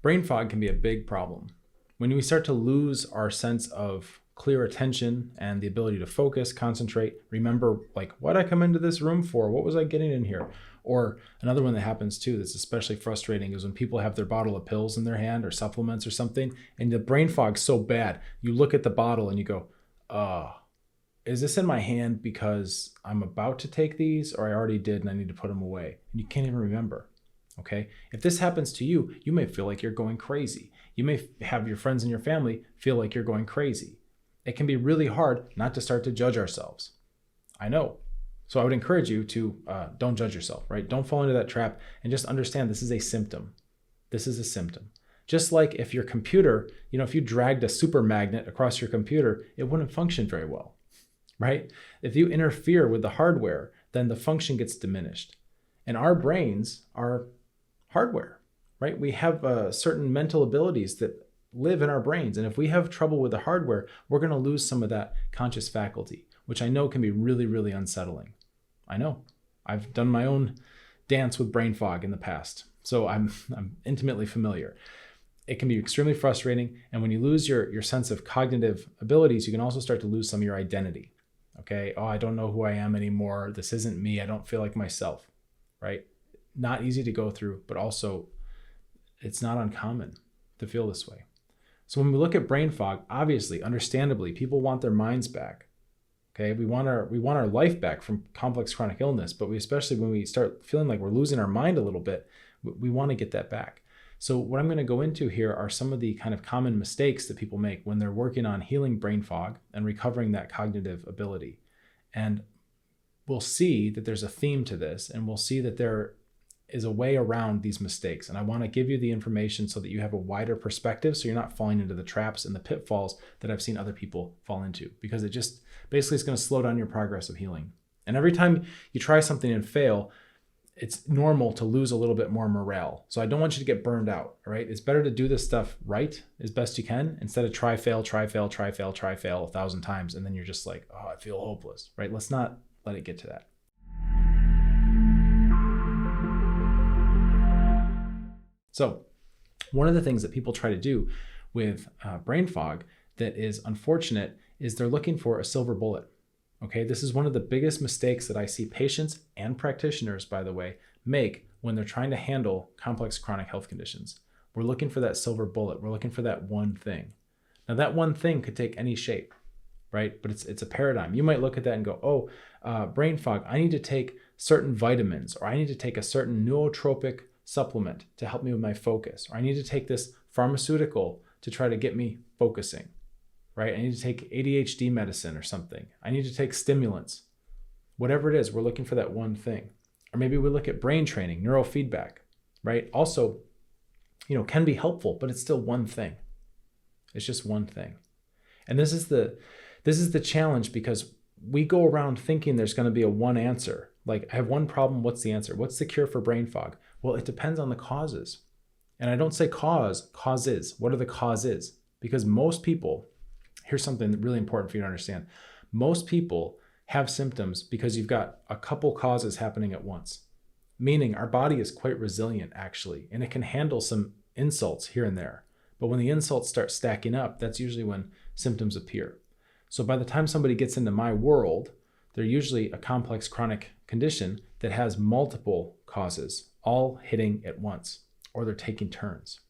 Brain fog can be a big problem. When we start to lose our sense of clear attention and the ability to focus, concentrate, remember like what I come into this room for, what was I getting in here? Or another one that happens too that's especially frustrating is when people have their bottle of pills in their hand or supplements or something, and the brain fog's so bad, you look at the bottle and you go, is this in my hand because I'm about to take these or I already did and I need to put them away? And you can't even remember. Okay. If this happens to you, you may feel like you're going crazy. You may have your friends and your family feel like you're going crazy. It can be really hard not to start to judge ourselves. I know. So I would encourage you to don't judge yourself, right? Don't fall into that trap and just understand this is a symptom. This is a symptom. Just like if your computer, if you dragged a super magnet across your computer, it wouldn't function very well, right? If you interfere with the hardware, then the function gets diminished. And our brains are hardware, right? We have certain mental abilities that live in our brains. And if we have trouble with the hardware, we're going to lose some of that conscious faculty, which I know can be really, really unsettling. I know. I've done my own dance with brain fog in the past, so I'm intimately familiar. It can be extremely frustrating. And when you lose your sense of cognitive abilities, you can also start to lose some of your identity. Okay. Oh, I don't know who I am anymore. This isn't me. I don't feel like myself, right? Not easy to go through, but also it's not uncommon to feel this way. So when we look at brain fog, obviously, understandably, people want their minds back. Okay, we want our life back from complex chronic illness, but especially when we start feeling like we're losing our mind a little bit, we want to get that back. So what I'm going to go into here are some of the kind of common mistakes that people make when they're working on healing brain fog and recovering that cognitive ability. And we'll see that there's a theme to this, and we'll see that there is a way around these mistakes. And I want to give you the information so that you have a wider perspective, so you're not falling into the traps and the pitfalls that I've seen other people fall into, because it just basically is going to slow down your progress of healing. And every time you try something and fail, it's normal to lose a little bit more morale. So I don't want you to get burned out, all right? It's better to do this stuff right as best you can instead of try, fail 1,000 times. And then you're just like, oh, I feel hopeless, right? Let's not let it get to that. So one of the things that people try to do with brain fog that is unfortunate is they're looking for a silver bullet. Okay, this is one of the biggest mistakes that I see patients and practitioners, by the way, make when they're trying to handle complex chronic health conditions. We're looking for that silver bullet. We're looking for that one thing. Now that one thing could take any shape, right? But it's a paradigm. You might look at that and go, brain fog, I need to take certain vitamins, or I need to take a certain nootropic supplement to help me with my focus, or I need to take this pharmaceutical to try to get me focusing, right? I need to take ADHD medicine or something. I need to take stimulants. Whatever it is, we're looking for that one thing. Or maybe we look at brain training, neurofeedback, right? Also, can be helpful, but it's still one thing. It's just one thing. And this is the challenge, because we go around thinking there's going to be a one answer. Like, I have one problem, what's the answer? What's the cure for brain fog? Well, it depends on the causes. And I don't say causes. What are the causes? Because most people, here's something really important for you to understand. Most people have symptoms because you've got a couple causes happening at once. Meaning our body is quite resilient, actually, and it can handle some insults here and there. But when the insults start stacking up, that's usually when symptoms appear. So by the time somebody gets into my world, they're usually a complex chronic condition that has multiple causes, all hitting at once, or they're taking turns.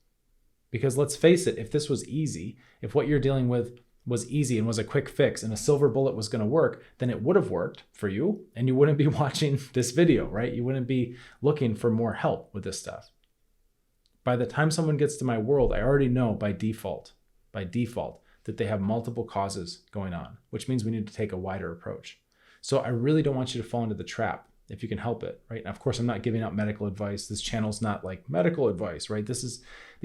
Because let's face it, if this was easy, if what you're dealing with was easy and was a quick fix and a silver bullet was going to work, then it would have worked for you and you wouldn't be watching this video, right? You wouldn't be looking for more help with this stuff. By the time someone gets to my world, I already know by default, that they have multiple causes going on, which means we need to take a wider approach. So I really don't want you to fall into the trap if you can help it, right? Now, of course, I'm not giving out medical advice. This channel's not like medical advice, right? These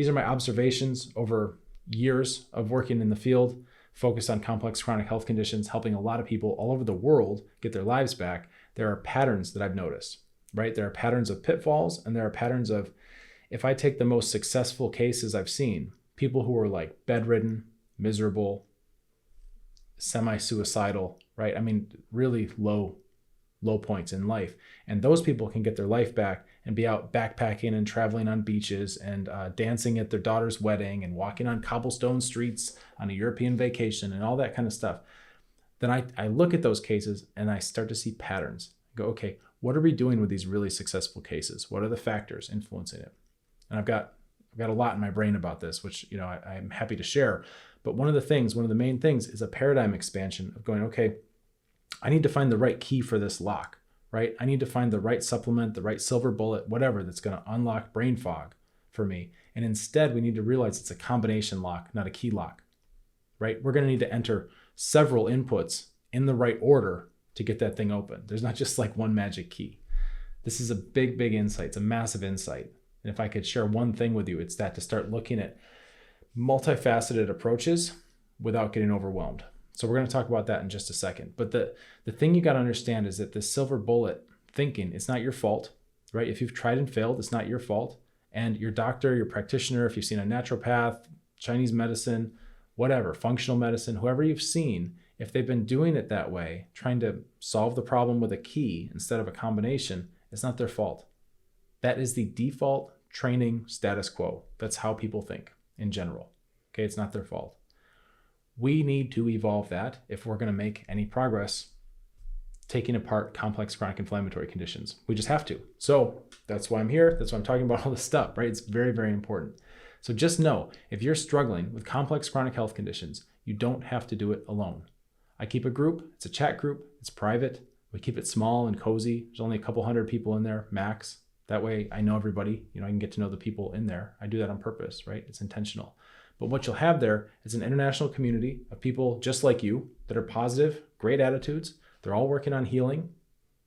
are my observations over years of working in the field, focused on complex chronic health conditions, helping a lot of people all over the world get their lives back. There are patterns that I've noticed, right? There are patterns of pitfalls, and there are patterns of, if I take the most successful cases I've seen, people who are like bedridden, miserable, semi-suicidal, right? I mean, really low points in life. And those people can get their life back and be out backpacking and traveling on beaches and dancing at their daughter's wedding and walking on cobblestone streets on a European vacation and all that kind of stuff, then I look at those cases and I start to see patterns. I go, okay, what are we doing with these really successful cases? What are the factors influencing it? And I've got a lot in my brain about this, which, you know, I'm happy to share. But one of the main things is a paradigm expansion of going, okay, I need to find the right key for this lock, right? I need to find the right supplement, the right silver bullet, whatever, that's going to unlock brain fog for me. And instead, we need to realize it's a combination lock, not a key lock, right? We're going to need to enter several inputs in the right order to get that thing open. There's not just like one magic key. This is a big, big insight. It's a massive insight. And if I could share one thing with you, it's that to start looking at multifaceted approaches without getting overwhelmed. So we're going to talk about that in just a second. But the thing you got to understand is that this silver bullet thinking, it's not your fault, right? If you've tried and failed, it's not your fault. And your doctor, your practitioner, if you've seen a naturopath, Chinese medicine, whatever, functional medicine, whoever you've seen, if they've been doing it that way, trying to solve the problem with a key instead of a combination, it's not their fault. That is the default training status quo. That's how people think in general. Okay, it's not their fault. We need to evolve that if we're going to make any progress taking apart complex chronic inflammatory conditions. We just have to. So that's why I'm here. That's why I'm talking about all this stuff, right? It's very, very important. So just know, if you're struggling with complex chronic health conditions, you don't have to do it alone. I keep a group. It's a chat group. It's private. We keep it small and cozy. There's only a couple hundred people in there, max. That way I know everybody, you know, I can get to know the people in there. I do that on purpose, right? It's intentional. But what you'll have there is an international community of people just like you that are positive, great attitudes. They're all working on healing,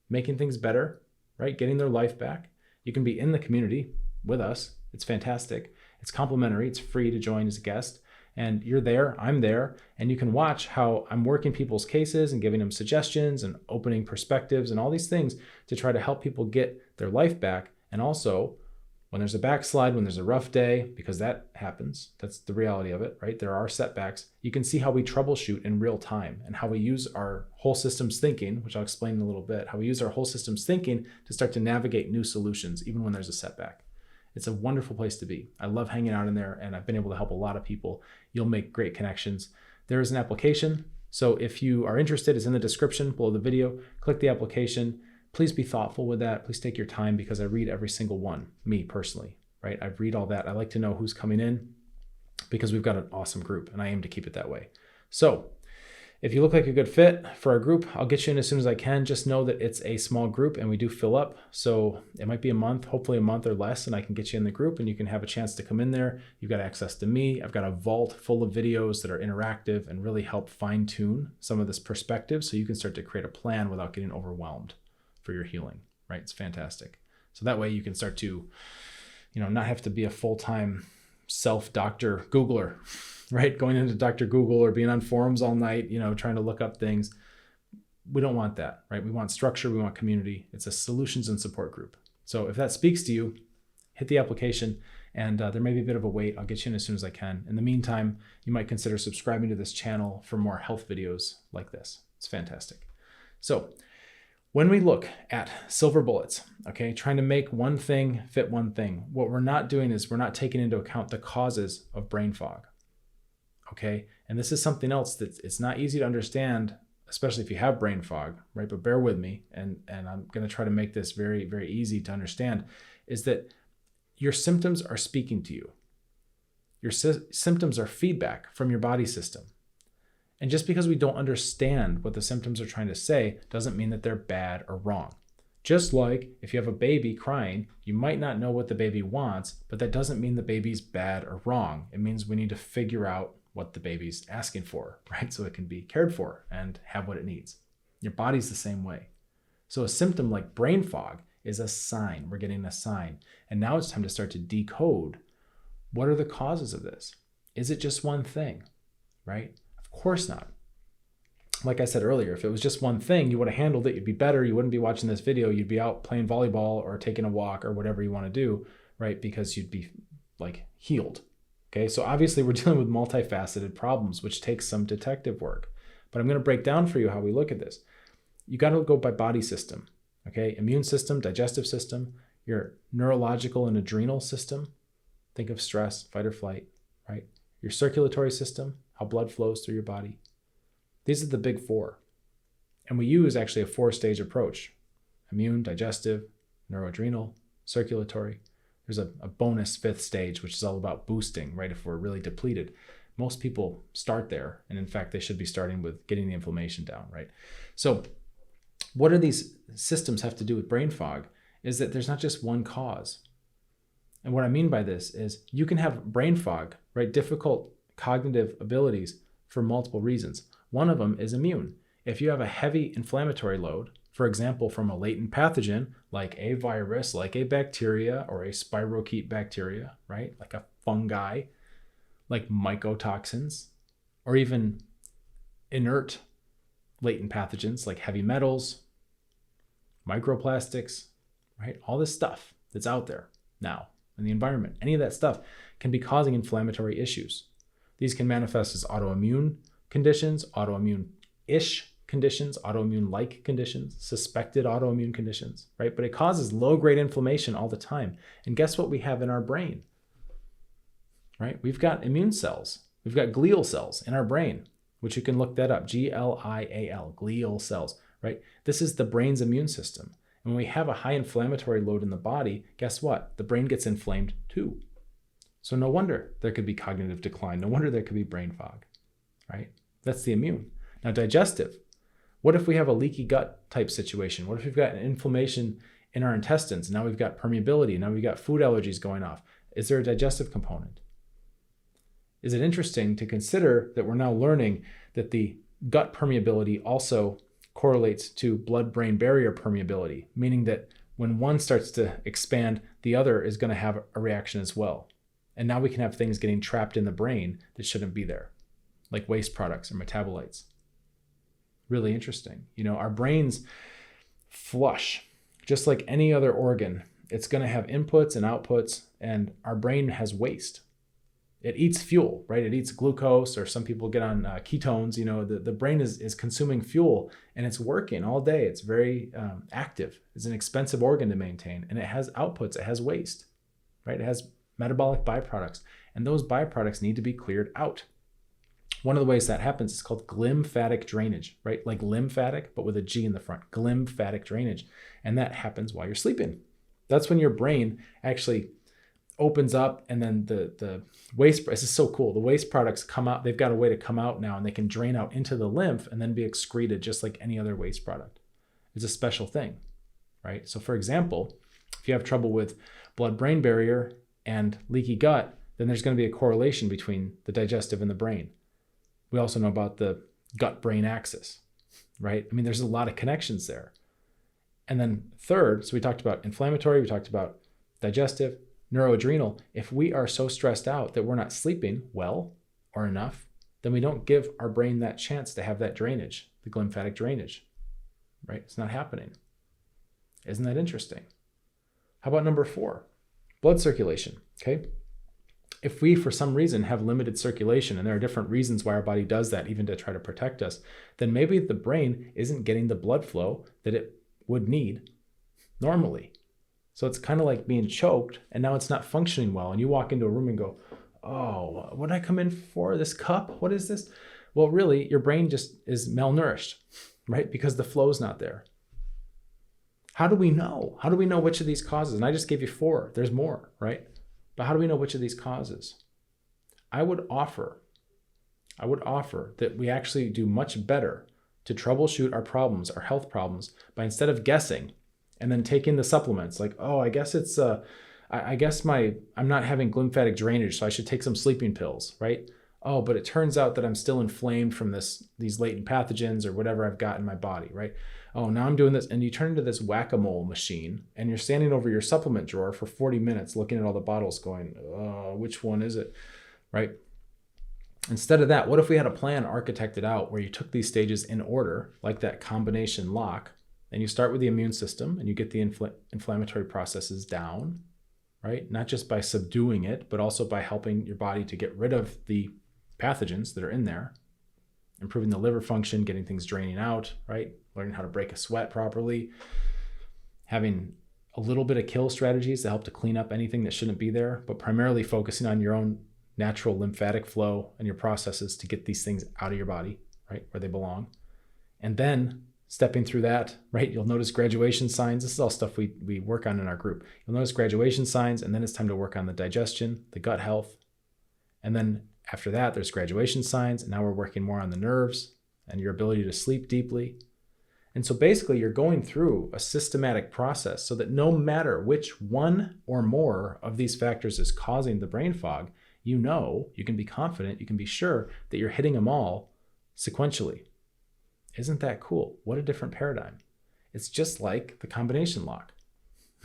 making things better, right? Getting their life back. You can be in the community with us. It's fantastic. It's complimentary. It's free to join as a guest. And you're there, I'm there, and you can watch how I'm working people's cases and giving them suggestions and opening perspectives and all these things to try to help people get their life back. And also, when there's a backslide, when there's a rough day, because that happens, that's the reality of it, right? There are setbacks. You can see how we troubleshoot in real time and how we use our whole systems thinking, which I'll explain in a little bit, how we use our whole systems thinking to start to navigate new solutions, even when there's a setback. It's a wonderful place to be. I love hanging out in there, and I've been able to help a lot of people. You'll make great connections. There is an application. So if you are interested, it's in the description below the video. Click the application. Please be thoughtful with that. Please take your time, because I read every single one, me personally, right? I read all that. I like to know who's coming in, because we've got an awesome group, and I aim to keep it that way. So if you look like a good fit for our group, I'll get you in as soon as I can. Just know that it's a small group and we do fill up. So it might be a month, hopefully a month or less, and I can get you in the group and you can have a chance to come in there. You've got access to me. I've got a vault full of videos that are interactive and really help fine tune some of this perspective, so you can start to create a plan without getting overwhelmed for your healing, right? It's fantastic. So that way you can start to, not have to be a full-time self-doctor Googler, right? Going into Dr. Google or being on forums all night, trying to look up things. We don't want that, right? We want structure. We want community. It's a solutions and support group. So if that speaks to you, hit the application, and there may be a bit of a wait. I'll get you in as soon as I can. In the meantime, you might consider subscribing to this channel for more health videos like this. It's fantastic. So when we look at silver bullets, okay, trying to make one thing fit one thing, what we're not doing is we're not taking into account the causes of brain fog. Okay, and this is something else that it's not easy to understand, especially if you have brain fog, right? But bear with me, and I'm going to try to make this very, very easy to understand, is that your symptoms are speaking to you. Your symptoms are feedback from your body system. And just because we don't understand what the symptoms are trying to say doesn't mean that they're bad or wrong. Just like if you have a baby crying, you might not know what the baby wants, but that doesn't mean the baby's bad or wrong. It means we need to figure out what the baby's asking for, right? So it can be cared for and have what it needs. Your body's the same way. So a symptom like brain fog is a sign. We're getting a sign. And now it's time to start to decode, what are the causes of this? Is it just one thing, right? Of course not. Like I said earlier, if it was just one thing, you would have handled it. You'd be better. You wouldn't be watching this video. You'd be out playing volleyball or taking a walk or whatever you want to do, right? Because you'd be like healed. Okay, so obviously we're dealing with multifaceted problems, which takes some detective work. But I'm going to break down for you how we look at this. You got to go by body system, okay? Immune system, digestive system, your neurological and adrenal system. Think of stress, fight or flight, right? Your circulatory system, how blood flows through your body. These are the big four. And we use actually a 4-stage approach: immune, digestive, neuroadrenal, circulatory. There's a bonus 5th stage, which is all about boosting, right? If we're really depleted. Most people start there. And in fact, they should be starting with getting the inflammation down, right? So what do these systems have to do with brain fog? Is that there's not just one cause. And what I mean by this is you can have brain fog, right? Difficult cognitive abilities for multiple reasons. One of them is immune. If you have a heavy inflammatory load, for example, from a latent pathogen, like a virus, like a bacteria, or a spirochete bacteria, right? Like a fungi, like mycotoxins, or even inert latent pathogens like heavy metals, microplastics, right? All this stuff that's out there now in the environment, any of that stuff can be causing inflammatory issues. These can manifest as autoimmune conditions, autoimmune-ish conditions, autoimmune-like conditions, suspected autoimmune conditions, right? But it causes low-grade inflammation all the time. And guess what we have in our brain, right? We've got immune cells. We've got glial cells in our brain, which you can look that up, Glial, glial cells, right? This is the brain's immune system. And when we have a high inflammatory load in the body, guess what? The brain gets inflamed too. So no wonder there could be cognitive decline. No wonder there could be brain fog, right? That's the immune. Now, digestive. What if we have a leaky gut type situation? What if we've got an inflammation in our intestines? Now we've got permeability. Now we've got food allergies going off. Is there a digestive component? Is it interesting to consider that we're now learning that the gut permeability also correlates to blood-brain barrier permeability, meaning that when one starts to expand, the other is going to have a reaction as well. And now we can have things getting trapped in the brain that shouldn't be there, like waste products or metabolites. Really interesting. You know, our brains flush just like any other organ. It's going to have inputs and outputs, and our brain has waste. It eats fuel, right? It eats glucose, or some people get on ketones. You know, the brain is consuming fuel, and it's working all day. It's very active. It's an expensive organ to maintain, and it has outputs. It has waste, right? It has metabolic byproducts, and those byproducts need to be cleared out. One of the ways that happens is called glymphatic drainage, right? Like lymphatic, but with a G in the front, glymphatic drainage. And that happens while you're sleeping. That's when your brain actually opens up, and then the waste, this is so cool. The waste products come out, they've got a way to come out now, and they can drain out into the lymph and then be excreted just like any other waste product. It's a special thing, right? So for example, if you have trouble with blood-brain barrier and leaky gut, then there's going to be a correlation between the digestive and the brain. We also know about the gut-brain axis, right? I mean, there's a lot of connections there. And then third, so we talked about inflammatory, we talked about digestive, neuroadrenal. If we are so stressed out that we're not sleeping well or enough, then we don't give our brain that chance to have that drainage, the glymphatic drainage, right? It's not happening. Isn't that interesting? How about number 4, blood circulation, okay? If we, for some reason, have limited circulation, and there are different reasons why our body does that, even to try to protect us, then maybe the brain isn't getting the blood flow that it would need normally. So it's kind of like being choked, and now it's not functioning well. And you walk into a room and go, oh, what did I come in for? This cup? What is this? Well, really, your brain just is malnourished, right? Because the flow's not there. How do we know? How do we know which of these causes? And I just gave you 4. There's more, right? But how do we know which of these causes? I would offer that we actually do much better to troubleshoot our problems, our health problems, by instead of guessing and then taking the supplements, like, oh, I guess it's, I'm not having glymphatic drainage, so I should take some sleeping pills, right? Oh, but it turns out that I'm still inflamed from these latent pathogens or whatever I've got in my body, right? Oh, now I'm doing this. And you turn into this whack-a-mole machine, and you're standing over your supplement drawer for 40 minutes looking at all the bottles going, which one is it, right? Instead of that, what if we had a plan architected out where you took these stages in order, like that combination lock, and you start with the immune system and you get the inflammatory processes down, right? Not just by subduing it, but also by helping your body to get rid of the pathogens that are in there, improving the liver function, getting things draining out, right? Learning how to break a sweat properly, having a little bit of kill strategies to help to clean up anything that shouldn't be there, but primarily focusing on your own natural lymphatic flow and your processes to get these things out of your body, right, where they belong. And then stepping through that, right, you'll notice graduation signs. This is all stuff we work on in our group. You'll notice graduation signs, and then it's time to work on the digestion, the gut health. And then after that, there's graduation signs, and now we're working more on the nerves and your ability to sleep deeply. And so basically you're going through a systematic process so that no matter which one or more of these factors is causing the brain fog, you can be confident, you can be sure that you're hitting them all sequentially. Isn't that cool? What a different paradigm. It's just like the combination lock,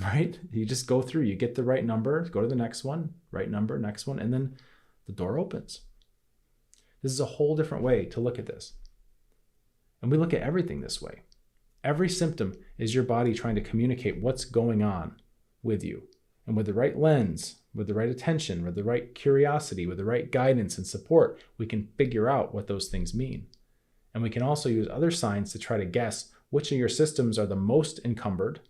right? You just go through, you get the right number, go to the next one, right number, next one, and then the door opens. This is a whole different way to look at this. And we look at everything this way. Every symptom is your body trying to communicate what's going on with you. And with the right lens, with the right attention, with the right curiosity, with the right guidance and support, we can figure out what those things mean. And we can also use other signs to try to guess which of your systems are the most encumbered,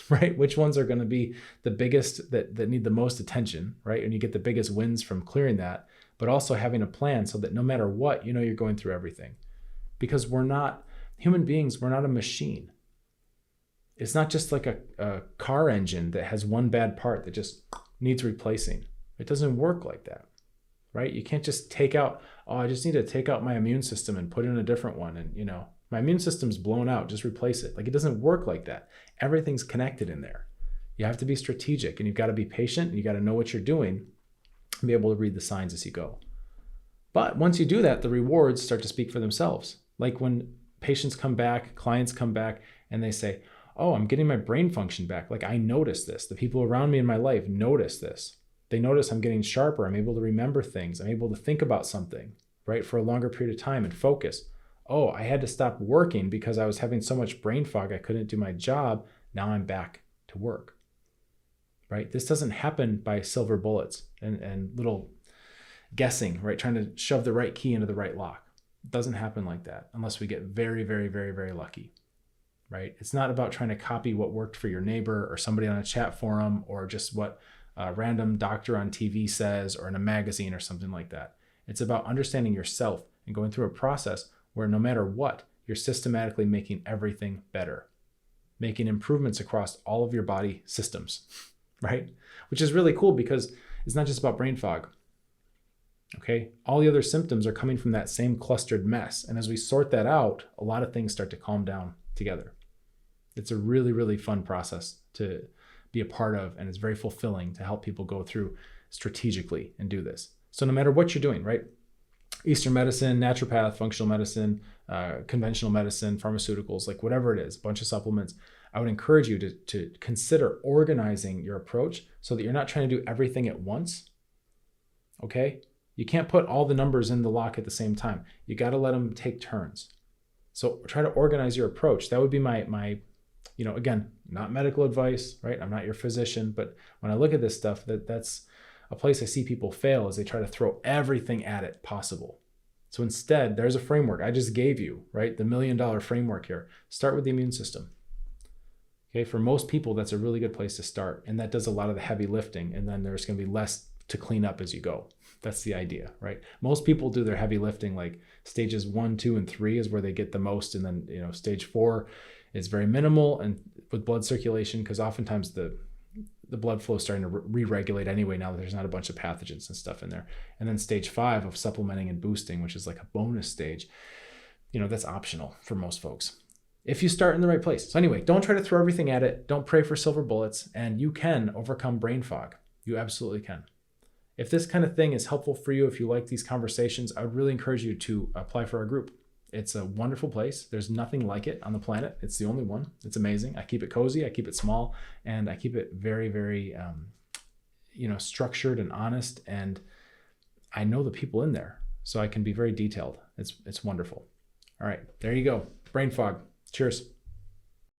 right? Which ones are going to be the biggest that need the most attention, right? And you get the biggest wins from clearing that, but also having a plan so that no matter what, you're going through everything. Because we're not human beings, we're not a machine. It's not just like a car engine that has one bad part that just needs replacing. It doesn't work like that, right? You can't just take out, I just need to take out my immune system and put in a different one. And, my immune system's blown out, just replace it. Like, it doesn't work like that. Everything's connected in there. You have to be strategic, and you've got to be patient, and you got to know what you're doing and be able to read the signs as you go. But once you do that, the rewards start to speak for themselves. Like when patients come back, clients come back, and they say, oh, I'm getting my brain function back. Like, I notice this. The people around me in my life notice this. They notice I'm getting sharper. I'm able to remember things. I'm able to think about something, right, for a longer period of time and focus. Oh, I had to stop working because I was having so much brain fog I couldn't do my job. Now I'm back to work, right? This doesn't happen by silver bullets and little guessing, right? Trying to shove the right key into the right lock. It doesn't happen like that unless we get very, very, very, very lucky, right? It's not about trying to copy what worked for your neighbor or somebody on a chat forum or just what a random doctor on TV says or in a magazine or something like that. It's about understanding yourself and going through a process where no matter what, you're systematically making everything better, making improvements across all of your body systems, right? Which is really cool because it's not just about brain fog. Okay, all the other symptoms are coming from that same clustered mess. And as we sort that out, a lot of things start to calm down together. It's a really, really fun process to be a part of, and it's very fulfilling to help people go through strategically and do this. So no matter what you're doing, right? Eastern medicine, naturopath, functional medicine, conventional medicine, pharmaceuticals, like whatever it is, a bunch of supplements, I would encourage you to consider organizing your approach so that you're not trying to do everything at once, okay? You can't put all the numbers in the lock at the same time. You got to let them take turns. So try to organize your approach. That would be my again, not medical advice, right? I'm not your physician, but when I look at this stuff, that's a place I see people fail is they try to throw everything at it possible. So instead, there's a framework I just gave you, right? The $1 million framework here. Start with the immune system. Okay, for most people, that's a really good place to start. And that does a lot of the heavy lifting. And then there's going to be less to clean up as you go. That's the idea, right? Most people do their heavy lifting like stages 1, 2, and 3 is where they get the most. And then, stage 4 is very minimal and with blood circulation, because oftentimes the blood flow is starting to re-regulate anyway now that there's not a bunch of pathogens and stuff in there. And then stage 5 of supplementing and boosting, which is like a bonus stage, that's optional for most folks if you start in the right place. So anyway, don't try to throw everything at it. Don't pray for silver bullets, and you can overcome brain fog. You absolutely can. If this kind of thing is helpful for you, if you like these conversations, I would really encourage you to apply for our group. It's a wonderful place. There's nothing like it on the planet. It's the only one. It's amazing. I keep it cozy. I keep it small, and I keep it very, very, structured and honest. And I know the people in there, so I can be very detailed. It's wonderful. All right, there you go. Brain fog. Cheers.